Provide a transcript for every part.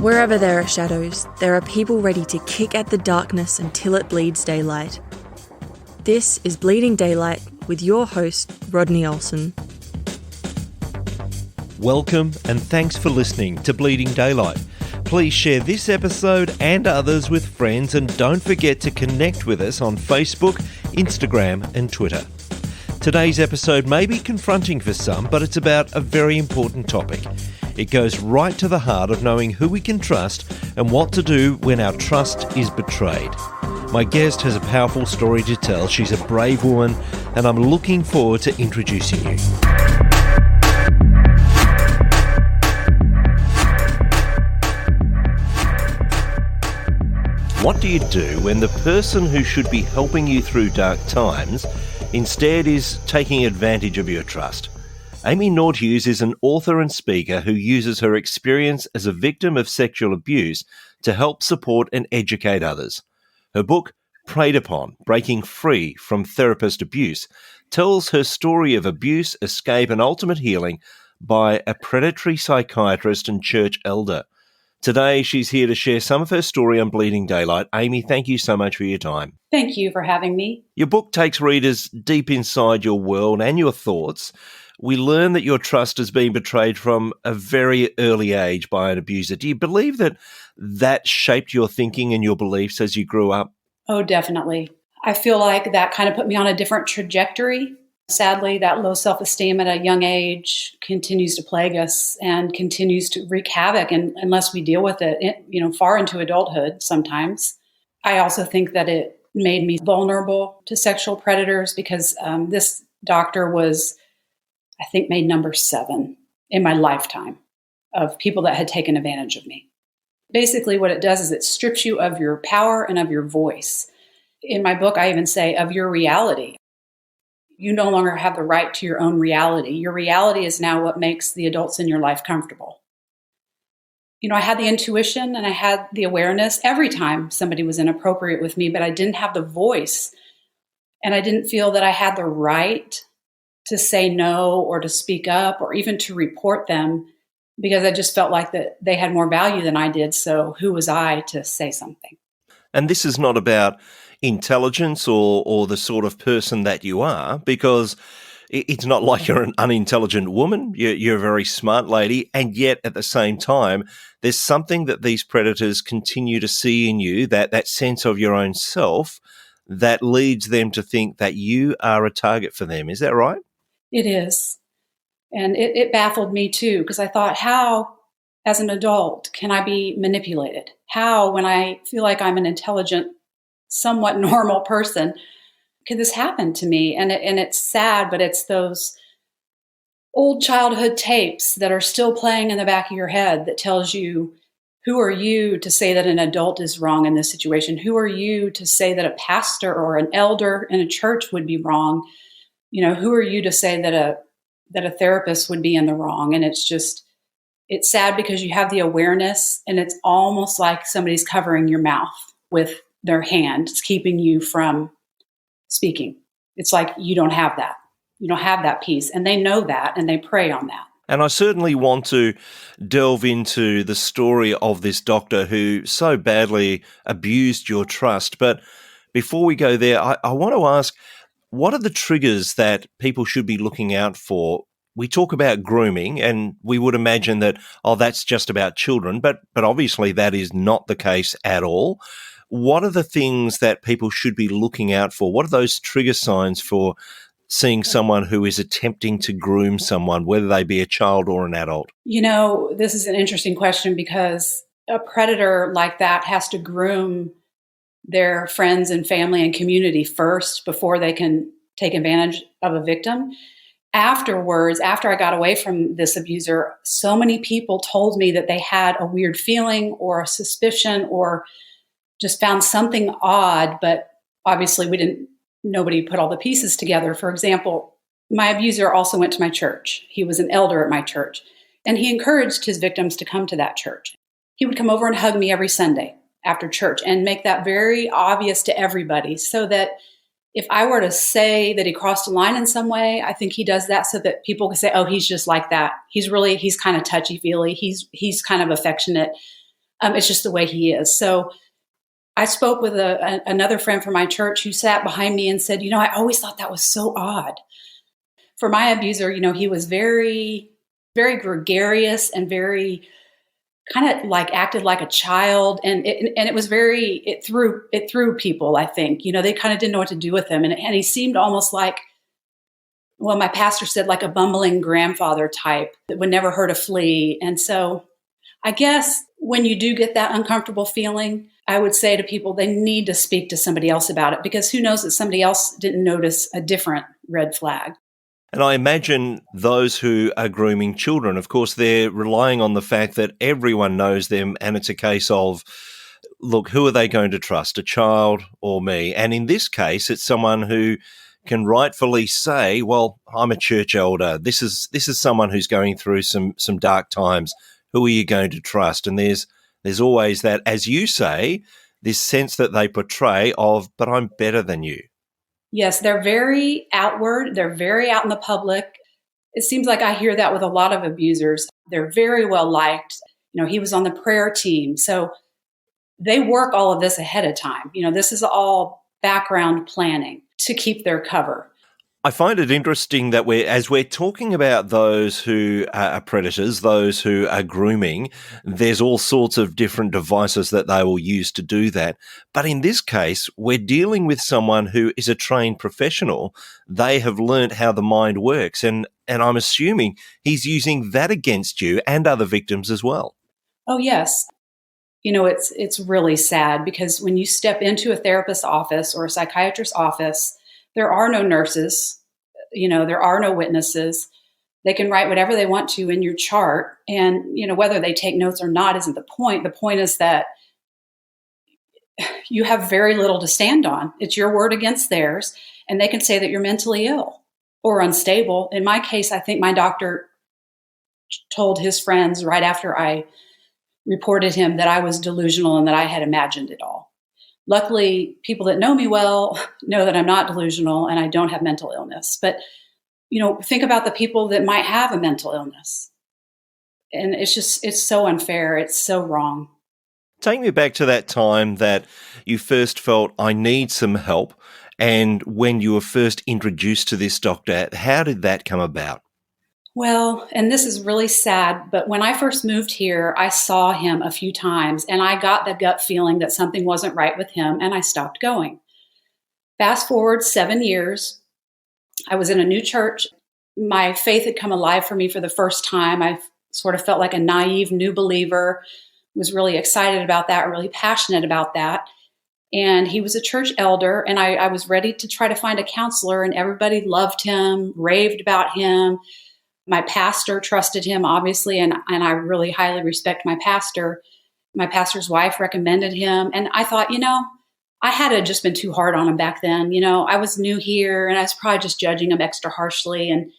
Wherever there are shadows, there are people ready to kick at the darkness until it bleeds daylight. This is Bleeding Daylight with your host, Rodney Olson. Welcome and thanks for listening to Bleeding Daylight. Please share this episode and others with friends, and don't forget to connect with us on Facebook, Instagram and Twitter. Today's episode may be confronting for some, but it's about a very important topic. It goes right to the heart of knowing who we can trust and what to do when our trust is betrayed. My guest has a powerful story to tell. She's a brave woman, and I'm looking forward to introducing you. What do you do when the person who should be helping you through dark times instead is taking advantage of your trust? Amy Nordhues is an author and speaker who uses her experience as a victim of sexual abuse to help support and educate others. Her book, Preyed Upon: Breaking Free from Therapist Abuse, tells her story of abuse, escape and ultimate healing by a predatory psychiatrist and church elder. Today, she's here to share some of her story on Bleeding Daylight. Amy, thank you so much for your time. Thank you for having me. Your book takes readers deep inside your world and your thoughts. We learn that your trust has been betrayed from a very early age by an abuser. Do you believe that shaped your thinking and your beliefs as you grew up? Oh, definitely. I feel like that kind of put me on a different trajectory. Sadly, that low self-esteem at a young age continues to plague us and continues to wreak havoc unless we deal with it, far into adulthood sometimes. I also think that it made me vulnerable to sexual predators because this doctor was, I think, made number 7 in my lifetime of people that had taken advantage of me. Basically, what it does is it strips you of your power and of your voice. In my book, I even say of your reality. You no longer have the right to your own reality. Your reality is now what makes the adults in your life comfortable. I had the intuition and I had the awareness every time somebody was inappropriate with me, but I didn't have the voice. And I didn't feel that I had the right to say no or to speak up or even to report them, because I just felt like that they had more value than I did. So who was I to say something? And this is not about intelligence or the sort of person that you are, because it's not like you're an unintelligent woman. You're a very smart lady, and yet at the same time, there's something that these predators continue to see in you, that sense of your own self, that leads them to think that you are a target for them. Is that right? It is. And it baffled me too, because I thought, how, as an adult, can I be manipulated? How, when I feel like I'm an intelligent, somewhat normal person, could this happen to me? And it's sad, but it's those old childhood tapes that are still playing in the back of your head that tells you, who are you to say that an adult is wrong in this situation? Who are you to say that a pastor or an elder in a church would be wrong? Who are you to say that a therapist would be in the wrong? And it's sad because you have the awareness, and it's almost like somebody's covering your mouth with their hand. It's keeping you from speaking. It's like you don't have that. You don't have that peace. And they know that, and they prey on that. And I certainly want to delve into the story of this doctor who so badly abused your trust. But before we go there, I want to ask, what are the triggers that people should be looking out for? We talk about grooming, and we would imagine that, that's just about children, but obviously that is not the case at all. What are the things that people should be looking out for? What are those trigger signs for seeing someone who is attempting to groom someone, whether they be a child or an adult? This is an interesting question, because a predator like that has to groom their friends and family and community first before they can take advantage of a victim. Afterwards, after I got away from this abuser, so many people told me that they had a weird feeling or a suspicion or just found something odd, but obviously nobody put all the pieces together. For example, my abuser also went to my church. He was an elder at my church, and he encouraged his victims to come to that church. He would come over and hug me every Sunday after church and make that very obvious to everybody, so that if I were to say that he crossed a line in some way, I think he does that so that people can say, oh, he's just like that. He's kind of touchy-feely. He's kind of affectionate. It's just the way he is. So I spoke with another friend from my church who sat behind me and said, I always thought that was so odd. For my abuser, he was very, very gregarious and very kind of like acted like a child. And it was it threw people, I think. They kind of didn't know what to do with him. And he seemed almost like, well, my pastor said, like a bumbling grandfather type that would never hurt a flea. And so I guess when you do get that uncomfortable feeling, I would say to people, they need to speak to somebody else about it, because who knows that somebody else didn't notice a different red flag. And I imagine those who are grooming children, of course, they're relying on the fact that everyone knows them, and it's a case of, look, who are they going to trust, a child or me? And in this case, it's someone who can rightfully say, well, I'm a church elder. This is someone who's going through some dark times. Who are you going to trust? And there's always that, as you say, this sense that they portray of, but I'm better than you. Yes, they're very outward. They're very out in the public. It seems like I hear that with a lot of abusers. They're very well liked. He was on the prayer team. So they work all of this ahead of time. This is all background planning to keep their cover. I find it interesting that as we're talking about those who are predators, those who are grooming, there's all sorts of different devices that they will use to do that. But in this case, we're dealing with someone who is a trained professional. They have learned how the mind works. And I'm assuming he's using that against you and other victims as well. Oh, yes. It's really sad, because when you step into a therapist's office or a psychiatrist's office, there are no nurses, there are no witnesses. They can write whatever they want to in your chart. And, whether they take notes or not isn't the point. The point is that you have very little to stand on. It's your word against theirs. And they can say that you're mentally ill or unstable. In my case, I think my doctor told his friends right after I reported him that I was delusional and that I had imagined it all. Luckily, people that know me well know that I'm not delusional and I don't have mental illness. But, think about the people that might have a mental illness. And it's so unfair. It's so wrong. Take me back to that time that you first felt, I need some help. And when you were first introduced to this doctor, how did that come about? Well, and this is really sad, but when I first moved here, I saw him a few times and I got the gut feeling that something wasn't right with him, and I stopped going. Fast forward 7 years, I was in a new church. My faith had come alive for me for the first time. I sort of felt like a naive new believer, was really excited about that, really passionate about that. And he was a church elder, and I was ready to try to find a counselor, and everybody loved him, raved about him. My pastor trusted him, obviously, and I really highly respect my pastor. My pastor's wife recommended him. And I thought, I had just been too hard on him back then. I was new here, and I was probably just judging him extra harshly. And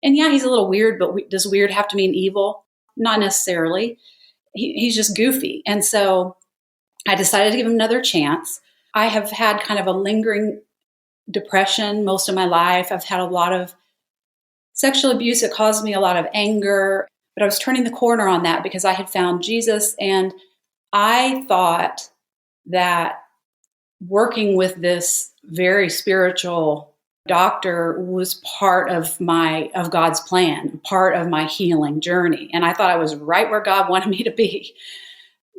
yeah, he's a little weird, but does weird have to mean evil? Not necessarily. He's just goofy. And so I decided to give him another chance. I have had kind of a lingering depression most of my life. I've had a lot of sexual abuse. It caused me a lot of anger, but I was turning the corner on that because I had found Jesus. And I thought that working with this very spiritual doctor was part of God's plan, part of my healing journey. And I thought I was right where God wanted me to be.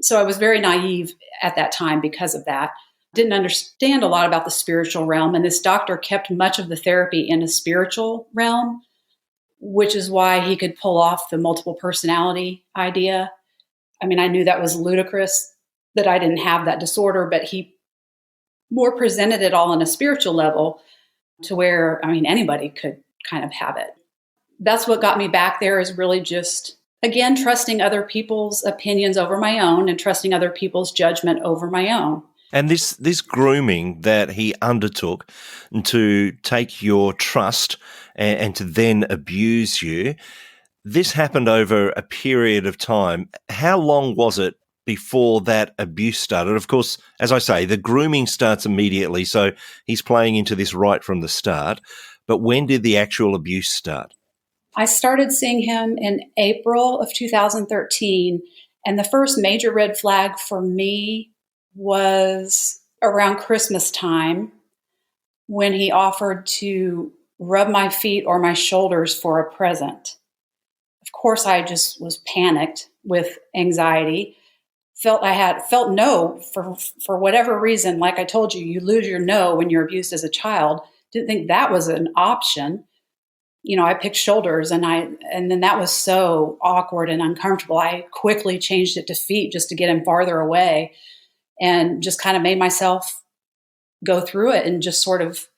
So I was very naive at that time because of that. Didn't understand a lot about the spiritual realm. And this doctor kept much of the therapy in a spiritual realm, which is why he could pull off the multiple personality idea. I mean, I knew that was ludicrous, that I didn't have that disorder, but he more presented it all on a spiritual level to where, anybody could kind of have it. That's what got me back there, is really just, again, trusting other people's opinions over my own and trusting other people's judgment over my own. And this grooming that he undertook to take your trust and to then abuse you, this happened over a period of time. How long was it before that abuse started? Of course, as I say, the grooming starts immediately, so he's playing into this right from the start. But when did the actual abuse start? I started seeing him in April of 2013, And the first major red flag for me was around Christmas time when he offered to rub my feet or my shoulders for a present. Of course, I just was panicked with anxiety. Felt no for whatever reason. Like I told you, you lose your no when you're abused as a child. Didn't think that was an option. I picked shoulders and then that was so awkward and uncomfortable. I quickly changed it to feet just to get him farther away and just kind of made myself go through it and just sort of,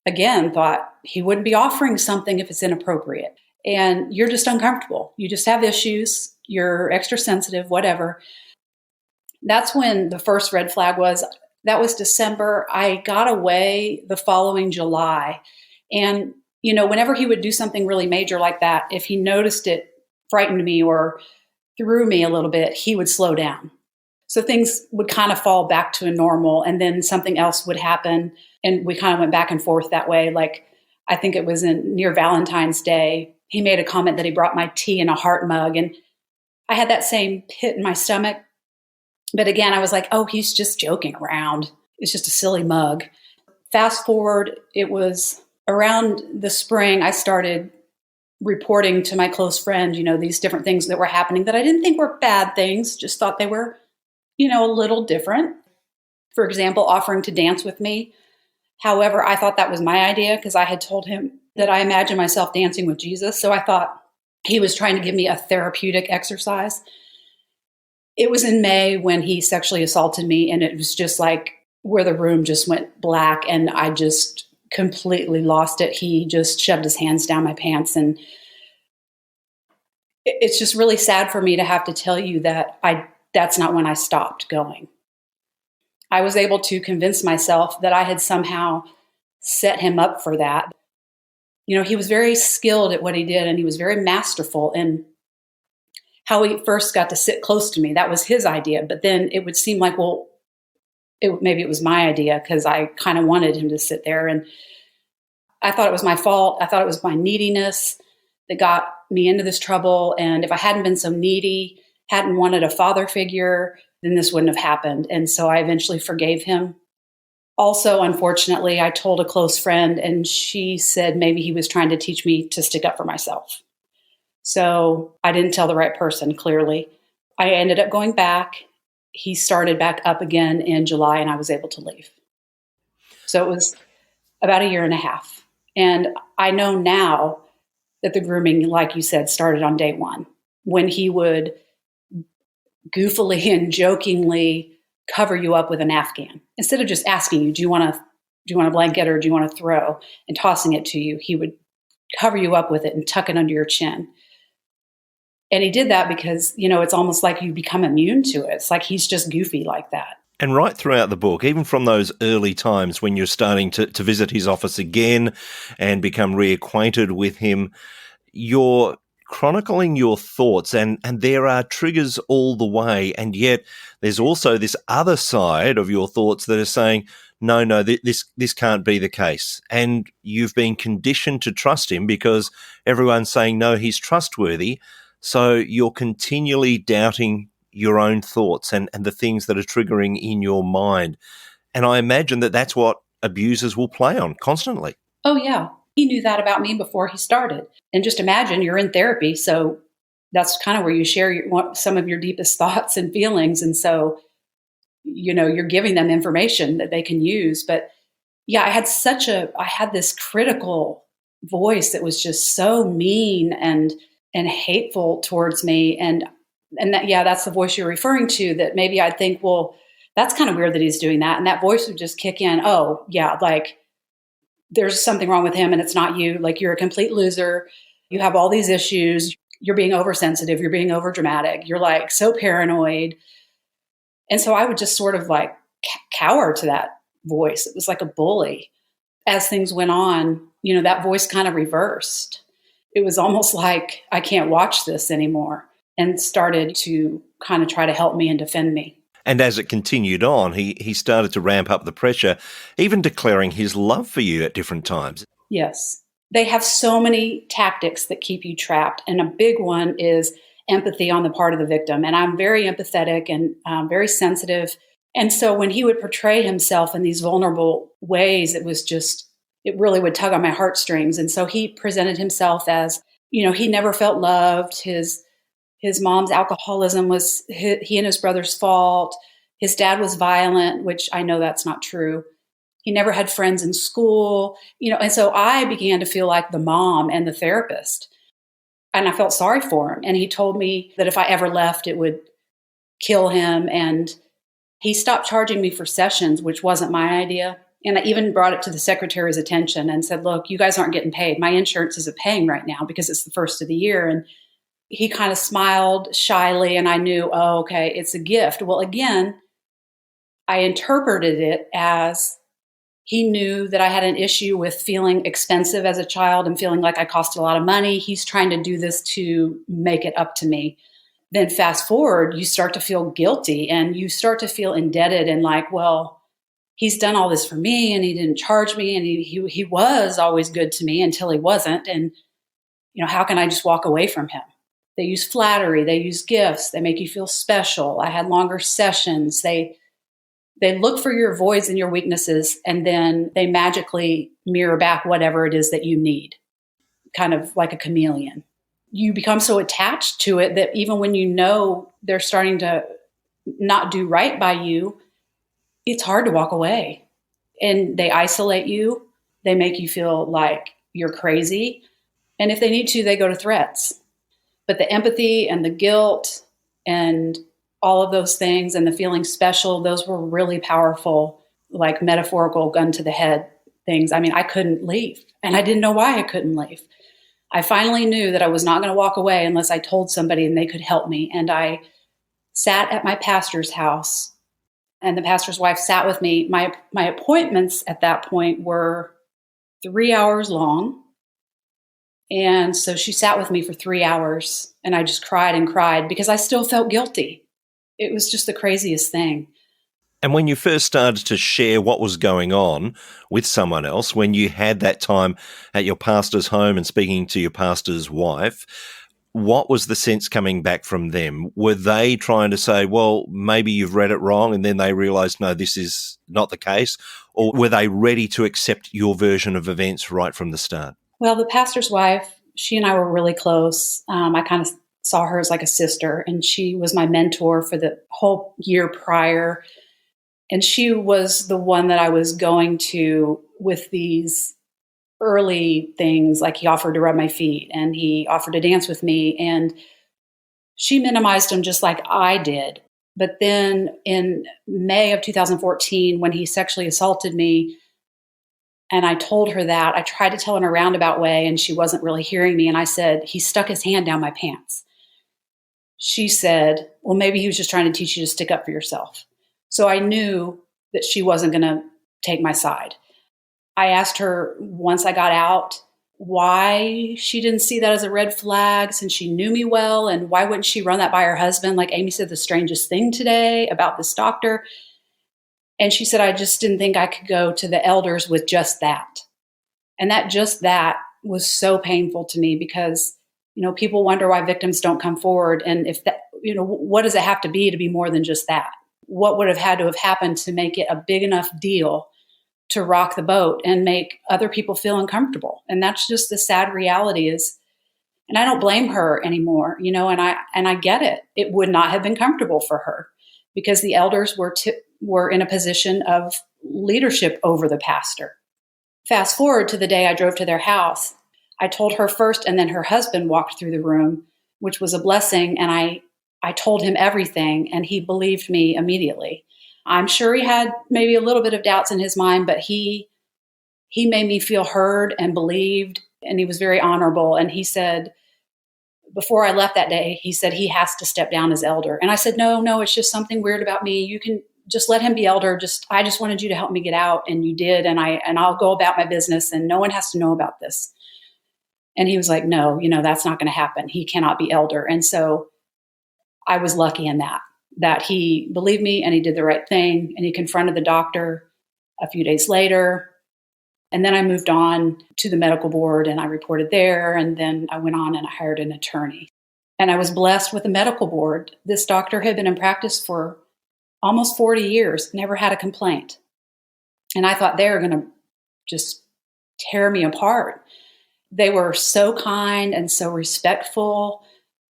again, thought he wouldn't be offering something if it's inappropriate. And you're just uncomfortable. You just have issues. You're extra sensitive, whatever. That's when the first red flag was. That was December. I got away the following July. And whenever he would do something really major like that, if he noticed it frightened me or threw me a little bit, he would slow down. So things would kind of fall back to a normal, and then something else would happen. And we kind of went back and forth that way. Like, I think it was near Valentine's Day. He made a comment that he brought my tea in a heart mug. And I had that same pit in my stomach. But again, I was like, oh, he's just joking around. It's just a silly mug. Fast forward, it was around the spring, I started reporting to my close friend, these different things that were happening that I didn't think were bad things, just thought they were, a little different. For example, offering to dance with me. However, I thought that was my idea because I had told him that I imagined myself dancing with Jesus. So I thought he was trying to give me a therapeutic exercise. It was in May when he sexually assaulted me, and it was just like where the room just went black and I just completely lost it. He just shoved his hands down my pants, and it's just really sad for me to have to tell you that that's not when I stopped going. I was able to convince myself that I had somehow set him up for that. He was very skilled at what he did, and he was very masterful in how he first got to sit close to me. That was his idea. But then it would seem like, well, maybe it was my idea because I kind of wanted him to sit there. And I thought it was my fault. I thought it was my neediness that got me into this trouble. And if I hadn't been so needy, hadn't wanted a father figure, then this wouldn't have happened. And so I eventually forgave him. Also, unfortunately, I told a close friend, and she said maybe he was trying to teach me to stick up for myself. So I didn't tell the right person, clearly. I ended up going back. He started back up again in July, and I was able to leave. So it was about a year and a half. And I know now that the grooming, like you said, started on day one, when he would goofily and jokingly cover you up with an Afghan. Instead of just asking you, do you want a blanket or do you want to throw, and tossing it to you, he would cover you up with it and tuck it under your chin. And he did that because, it's almost like you become immune to it. It's like he's just goofy like that. And right throughout the book, even from those early times when you're starting to visit his office again and become reacquainted with him, you're chronicling your thoughts, and there are triggers all the way. And yet there's also this other side of your thoughts that are saying, no, this can't be the case. And you've been conditioned to trust him because everyone's saying, no, he's trustworthy. So you're continually doubting your own thoughts and the things that are triggering in your mind. And I imagine that that's what abusers will play on constantly. Oh, yeah. He knew that about me before he started. And just imagine you're in therapy. So that's kind of where you share some of your deepest thoughts and feelings. And so, you're giving them information that they can use. But yeah, I had this critical voice that was just so mean and hateful towards me. And that's the voice you're referring to, that maybe I'd think, well, that's kind of weird that he's doing that. And that voice would just kick in. Oh yeah. Like there's something wrong with him and it's not you. Like you're a complete loser. You have all these issues. You're being oversensitive. You're being overdramatic. You're like so paranoid. And so I would just sort of like cower to that voice. It was like a bully. As things went on, that voice kind of reversed. It was almost like I can't watch this anymore, and started to kind of try to help me and defend me. And as it continued on, he started to ramp up the pressure, even declaring his love for you at different times. Yes. They have so many tactics that keep you trapped. And a big one is empathy on the part of the victim. And I'm very empathetic and very sensitive. And so when he would portray himself in these vulnerable ways, it really would tug on my heartstrings. And so he presented himself as, he never felt loved. His mom's alcoholism was he and his brother's fault. His dad was violent, which I know that's not true. He never had friends in school, and so I began to feel like the mom and the therapist. And I felt sorry for him. And he told me that if I ever left, it would kill him. And he stopped charging me for sessions, which wasn't my idea. And I even brought it to the secretary's attention and said, look, you guys aren't getting paid. My insurance isn't paying right now because it's the first of the year. And he kind of smiled shyly, and I knew, oh, okay, it's a gift. Well, again, I interpreted it as he knew that I had an issue with feeling expensive as a child and feeling like I cost a lot of money. He's trying to do this to make it up to me. Then fast forward, you start to feel guilty and you start to feel indebted and like, well, he's done all this for me and he didn't charge me, and he was always good to me until he wasn't. And, how can I just walk away from him? They use flattery. They use gifts. They make you feel special. I had longer sessions. They look for your voids and your weaknesses, and then they magically mirror back whatever it is that you need, kind of like a chameleon. You become so attached to it that even when they're starting to not do right by you, it's hard to walk away. And they isolate you. They make you feel like you're crazy. And if they need to, they go to threats. But the empathy and the guilt and all of those things and the feeling special, those were really powerful, like metaphorical gun to the head things. I mean, I couldn't leave, and I didn't know why I couldn't leave. I finally knew that I was not going to walk away unless I told somebody and they could help me. And I sat at my pastor's house, and the pastor's wife sat with me. My appointments at that point were 3 hours long. And so she sat with me for 3 hours, and I just cried and cried because I still felt guilty. It was just the craziest thing. And when you first started to share what was going on with someone else, when you had that time at your pastor's home and speaking to your pastor's wife, what was the sense coming back from them? Were they trying to say, well, maybe you've read it wrong, and then they realised, no, this is not the case? Or were they ready to accept your version of events right from the start? Well, the pastor's wife, she and I were really close. I kind of saw her as like a sister, and she was my mentor for the whole year prior. And she was the one that I was going to with these early things, like he offered to rub my feet and he offered to dance with me, and she minimized him just like I did. But then in May of 2014, when he sexually assaulted me, and I told her that, I tried to tell in a roundabout way, and she wasn't really hearing me. And I said, he stuck his hand down my pants. She said, well, maybe he was just trying to teach you to stick up for yourself. So I knew that she wasn't going to take my side. I asked her once I got out why she didn't see that as a red flag since she knew me well, and why wouldn't she run that by her husband? Like Amy said, the strangest thing today about this doctor. And she said, I just didn't think I could go to the elders with just that. And that was so painful to me because, people wonder why victims don't come forward. And if that, what does it have to be more than just that? What would have had to have happened to make it a big enough deal to rock the boat and make other people feel uncomfortable? And that's just the sad reality is, and I don't blame her anymore, and I get it. It would not have been comfortable for her because the elders were in a position of leadership over the pastor. Fast forward to the day I drove to their house. I told her first, and then her husband walked through the room, which was a blessing. And I told him everything, and he believed me immediately. I'm sure he had maybe a little bit of doubts in his mind, but he made me feel heard and believed, and he was very honorable. And he said, before I left that day, he said he has to step down as elder. And I said, no, it's just something weird about me. You can just let him be elder. I just wanted you to help me get out, and you did. And I'll go about my business, and no one has to know about this. And he was like, no, that's not going to happen. He cannot be elder. And so I was lucky in that he believed me and he did the right thing. And he confronted the doctor a few days later. And then I moved on to the medical board and I reported there. And then I went on and I hired an attorney. And I was blessed with a medical board. This doctor had been in practice for almost 40 years, never had a complaint. And I thought they were going to just tear me apart. They were so kind and so respectful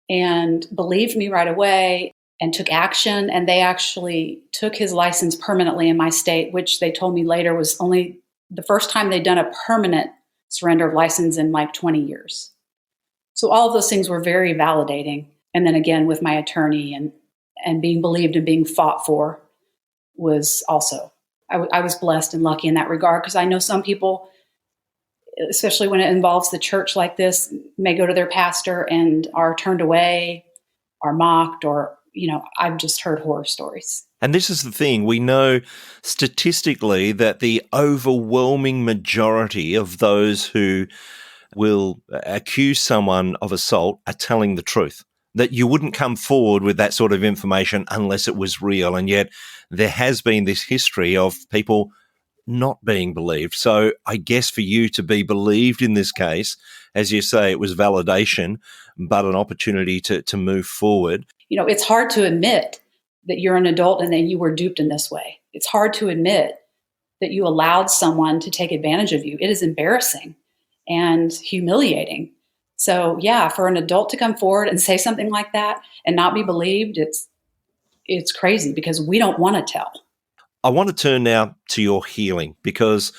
and believed me right away and took action. And they actually took his license permanently in my state, which they told me later was only the first time they'd done a permanent surrender of license in like 20 years. So all of those things were very validating. And then again, with my attorney and being believed and being fought for was also, I was blessed and lucky in that regard, because I know some people, especially when it involves the church like this, may go to their pastor and are turned away, are mocked, or, I've just heard horror stories. And this is the thing. We know statistically that the overwhelming majority of those who will accuse someone of assault are telling the truth, that you wouldn't come forward with that sort of information unless it was real. And yet there has been this history of people not being believed. So I guess for you to be believed in this case, as you say, it was validation, but an opportunity to move forward. It's hard to admit that you're an adult and that you were duped in this way. It's hard to admit that you allowed someone to take advantage of you. It is embarrassing and humiliating. So yeah, for an adult to come forward and say something like that and not be believed, it's crazy, because we don't want to tell. I want to turn now to your healing, because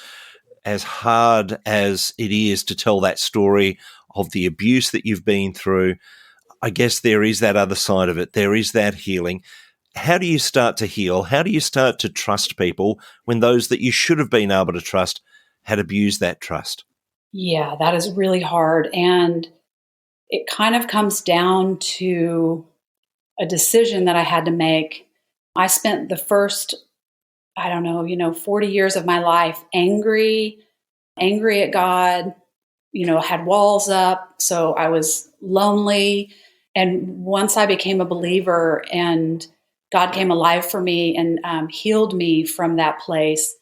as hard as it is to tell that story of the abuse that you've been through, I guess there is that other side of it. There is that healing. How do you start to heal? How do you start to trust people when those that you should have been able to trust had abused that trust? Yeah, that is really hard. And it kind of comes down to a decision that I had to make. I spent the first, 40 years of my life angry at God, had walls up. So I was lonely. And once I became a believer and God came alive for me and healed me from that place,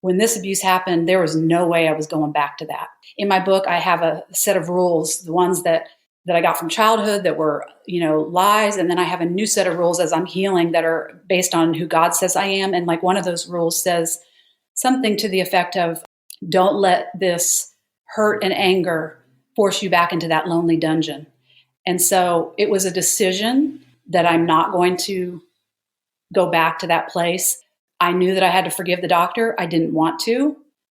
when this abuse happened, there was no way I was going back to that. In my book, I have a set of rules, the ones that I got from childhood that were, lies. And then I have a new set of rules as I'm healing that are based on who God says I am. And like one of those rules says something to the effect of, don't let this hurt and anger force you back into that lonely dungeon. And so it was a decision that I'm not going to go back to that place. I knew that I had to forgive the doctor. I didn't want to.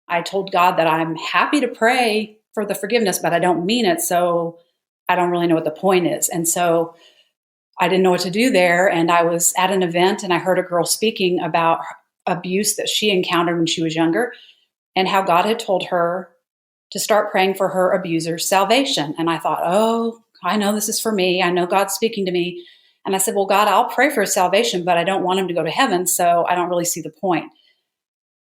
I told God that I'm happy to pray for the forgiveness, but I don't mean it. So I don't really know what the point is. And so I didn't know what to do there. And I was at an event and I heard a girl speaking about abuse that she encountered when she was younger and how God had told her to start praying for her abuser's salvation. And I thought, oh, I know this is for me. I know God's speaking to me. And I said, well, God, I'll pray for his salvation, but I don't want him to go to heaven. So I don't really see the point.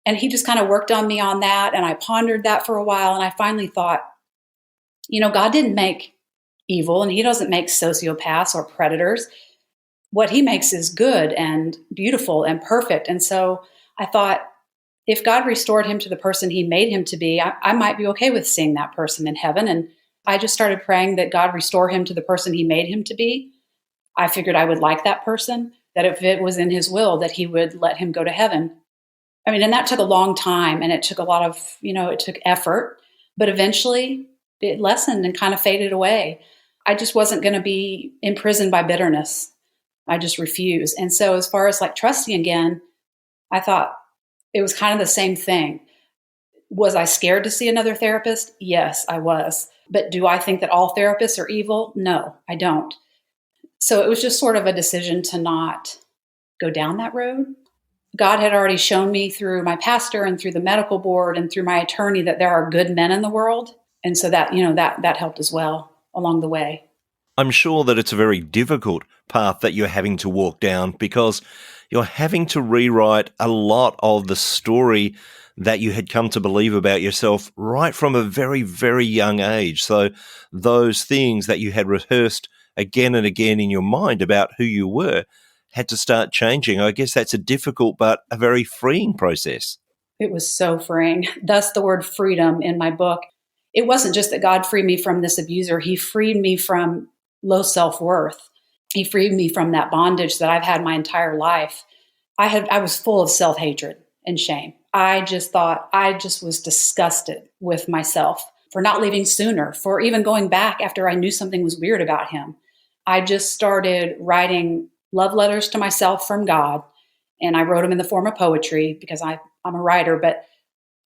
And he just kind of worked on me on that. And I pondered that for a while. And I finally thought, God didn't make evil and he doesn't make sociopaths or predators. What he makes is good and beautiful and perfect. And so I thought, if God restored him to the person he made him to be, I might be okay with seeing that person in heaven. And I just started praying that God restore him to the person he made him to be. I figured I would like that person, that if it was in his will, that he would let him go to heaven. And that took a long time and it took a lot of, it took effort, but eventually it lessened and kind of faded away. I just wasn't going to be imprisoned by bitterness. I just refused. And so as far as like trusting again, I thought it was kind of the same thing. Was I scared to see another therapist? Yes, I was. But do I think that all therapists are evil? No, I don't. So it was just sort of a decision to not go down that road. God had already shown me through my pastor and through the medical board and through my attorney that there are good men in the world. And so that, that helped as well along the way. I'm sure that it's a very difficult path that you're having to walk down, because you're having to rewrite a lot of the story that you had come to believe about yourself right from a very, very young age. So those things that you had rehearsed again and again in your mind about who you were had to start changing. I guess that's a difficult but a very freeing process. It was so freeing. Thus the word freedom in my book. It wasn't just that God freed me from this abuser. He freed me from low self-worth. He freed me from that bondage that I've had my entire life. I was full of self-hatred and shame. I just was disgusted with myself for not leaving sooner, for even going back after I knew something was weird about him. I just started writing love letters to myself from God, and I wrote them in the form of poetry because I'm a writer, but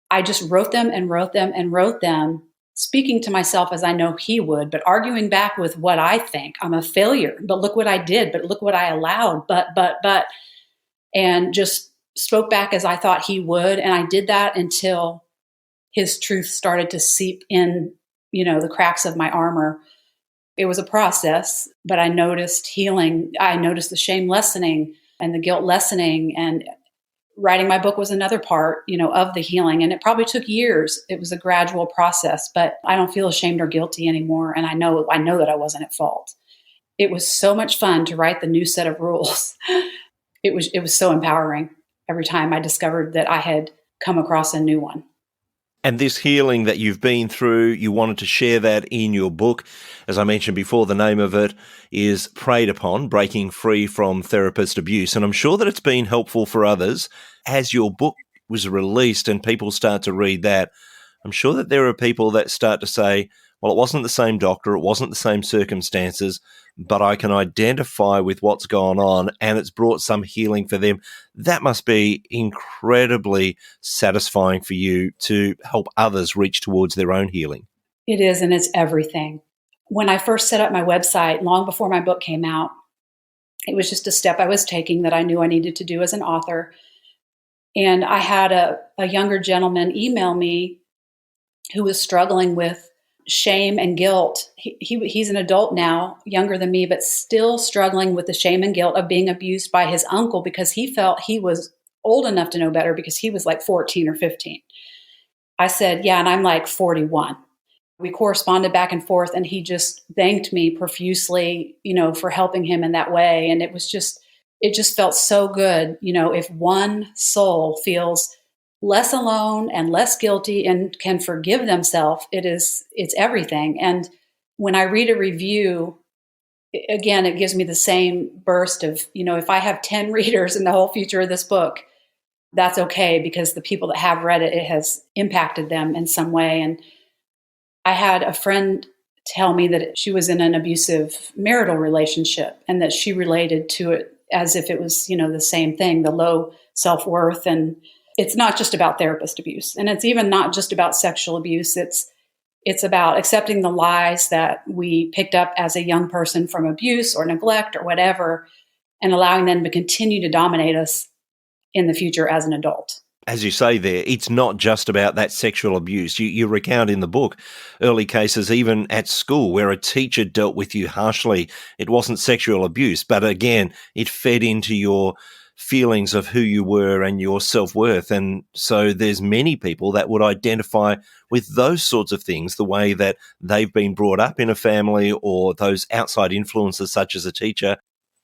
I just wrote them and wrote them and wrote them, speaking to myself as I know he would, but arguing back with what I think. I'm a failure, but look what I did, but look what I allowed, but, and just spoke back as I thought he would. And I did that until his truth started to seep in, the cracks of my armor. It was a process, but I noticed healing. I noticed the shame lessening and the guilt lessening, and writing my book was another part, of the healing. And it probably took years. It was a gradual process, but I don't feel ashamed or guilty anymore. And I know that I wasn't at fault. It was so much fun to write the new set of rules. It was so empowering every time I discovered that I had come across a new one. And this healing that you've been through, you wanted to share that in your book. As I mentioned before, the name of it is Preyed Upon, Breaking Free from Therapist Abuse. And I'm sure that it's been helpful for others. As your book was released and people start to read that, I'm sure that there are people that start to say, well, it wasn't the same doctor, it wasn't the same circumstances, but I can identify with what's gone on and it's brought some healing for them. That must be incredibly satisfying for you to help others reach towards their own healing. It is, and it's everything. When I first set up my website, long before my book came out, it was just a step I was taking that I knew I needed to do as an author. And I had a younger gentleman email me who was struggling with shame and guilt. He's an adult now, younger than me, but still struggling with the shame and guilt of being abused by his uncle because he felt he was old enough to know better because he was like 14 or 15. I said, yeah, and I'm like 41. We corresponded back and forth, and he just thanked me profusely, for helping him in that way. And it just felt so good, if one soul feels less alone and less guilty and can forgive themselves, it's everything. And when I read a review, again, it gives me the same burst of, if I have 10 readers in the whole future of this book, that's okay, because the people that have read it has impacted them in some way. And I had a friend tell me that she was in an abusive marital relationship and that she related to it as if it was, the same thing, the low self-worth. And it's not just about therapist abuse, and it's even not just about sexual abuse. It's about accepting the lies that we picked up as a young person from abuse or neglect or whatever, and allowing them to continue to dominate us in the future as an adult. As you say there, it's not just about that sexual abuse. You recount in the book early cases, even at school, where a teacher dealt with you harshly. It wasn't sexual abuse, but again, it fed into your feelings of who you were and your self-worth. And so there's many people that would identify with those sorts of things, the way that they've been brought up in a family or those outside influences such as a teacher.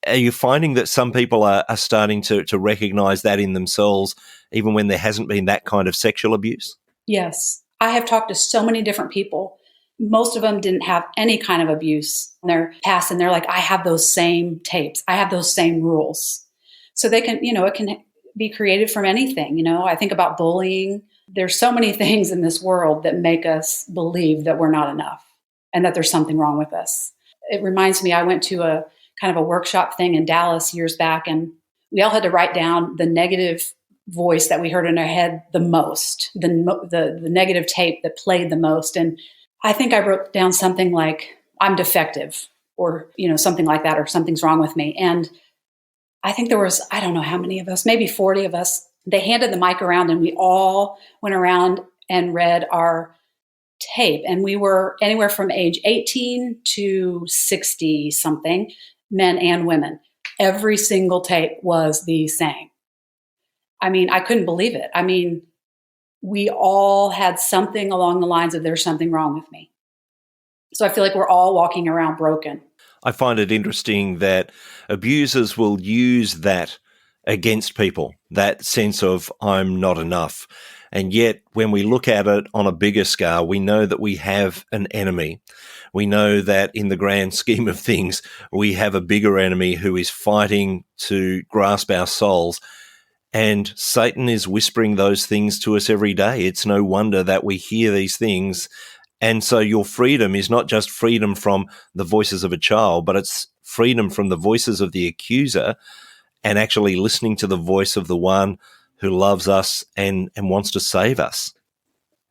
Are you finding that some people are starting to recognize that in themselves, even when there hasn't been that kind of sexual abuse? Yes. I have talked to so many different people. Most of them didn't have any kind of abuse in their past, and they're like, I have those same tapes. I have those same rules. So they can, it can be created from anything. I think about bullying. There's so many things in this world that make us believe that we're not enough and that there's something wrong with us. It reminds me, I went to a kind of a workshop thing in Dallas years back, and we all had to write down the negative voice that we heard in our head the most, the negative tape that played the most. And I think I wrote down something like, I'm defective, or, something like that, or something's wrong with me. And I think there was, I don't know how many of us, maybe 40 of us. They handed the mic around and we all went around and read our tape. And we were anywhere from age 18 to 60 something, men and women. Every single tape was the same. I mean, I couldn't believe it. I mean, we all had something along the lines of there's something wrong with me. So I feel like we're all walking around broken. I find it interesting that abusers will use that against people, that sense of I'm not enough. And yet, when we look at it on a bigger scale, we know that we have an enemy. We know that in the grand scheme of things, we have a bigger enemy who is fighting to grasp our souls. And Satan is whispering those things to us every day. It's no wonder that we hear these things. And so your freedom is not just freedom from the voices of a child, but it's freedom from the voices of the accuser and actually listening to the voice of the one who loves us and wants to save us.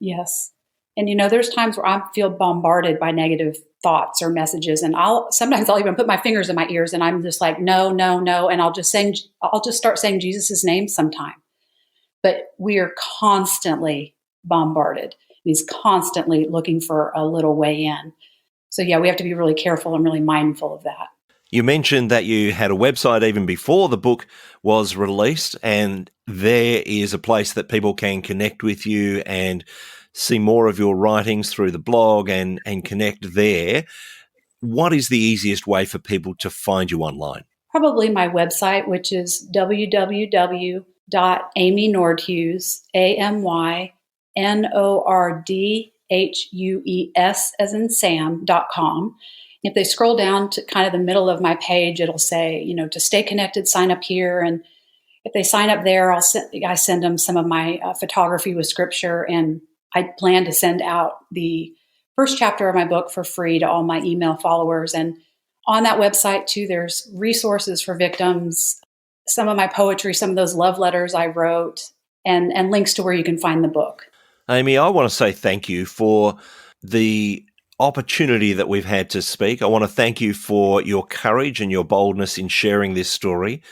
Yes. And, there's times where I feel bombarded by negative thoughts or messages, and sometimes I'll even put my fingers in my ears and I'm just like, no, no, no. And I'll just start saying Jesus' name sometime. But we are constantly bombarded. He's constantly looking for a little way in. So yeah, we have to be really careful and really mindful of that. You mentioned that you had a website even before the book was released, and there is a place that people can connect with you and see more of your writings through the blog and connect there. What is the easiest way for people to find you online? Probably my website, which is www.amynordhues, AMYNORDHUES as in Sam.com. If they scroll down to kind of the middle of my page, it'll say, to stay connected, sign up here. And if they sign up there, I send them some of my photography with scripture. And I plan to send out the first chapter of my book for free to all my email followers. And on that website, too, there's resources for victims, some of my poetry, some of those love letters I wrote, and links to where you can find the book. Amy, I want to say thank you for the opportunity that we've had to speak. I want to thank you for your courage and your boldness in sharing this story.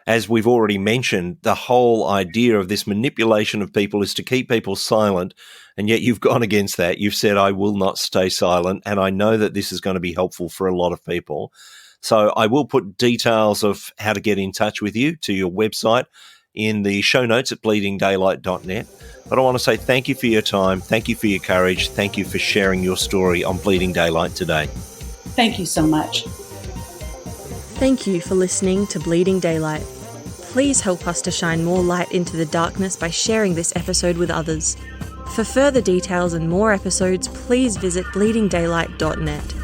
As we've already mentioned, the whole idea of this manipulation of people is to keep people silent, and yet you've gone against that. You've said, I will not stay silent, and I know that this is going to be helpful for a lot of people. So I will put details of how to get in touch with you to your website in the show notes at bleedingdaylight.net. But I want to say thank you for your time. Thank you for your courage. Thank you for sharing your story on Bleeding Daylight today. Thank you so much. Thank you for listening to Bleeding Daylight. Please help us to shine more light into the darkness by sharing this episode with others. For further details and more episodes, please visit bleedingdaylight.net.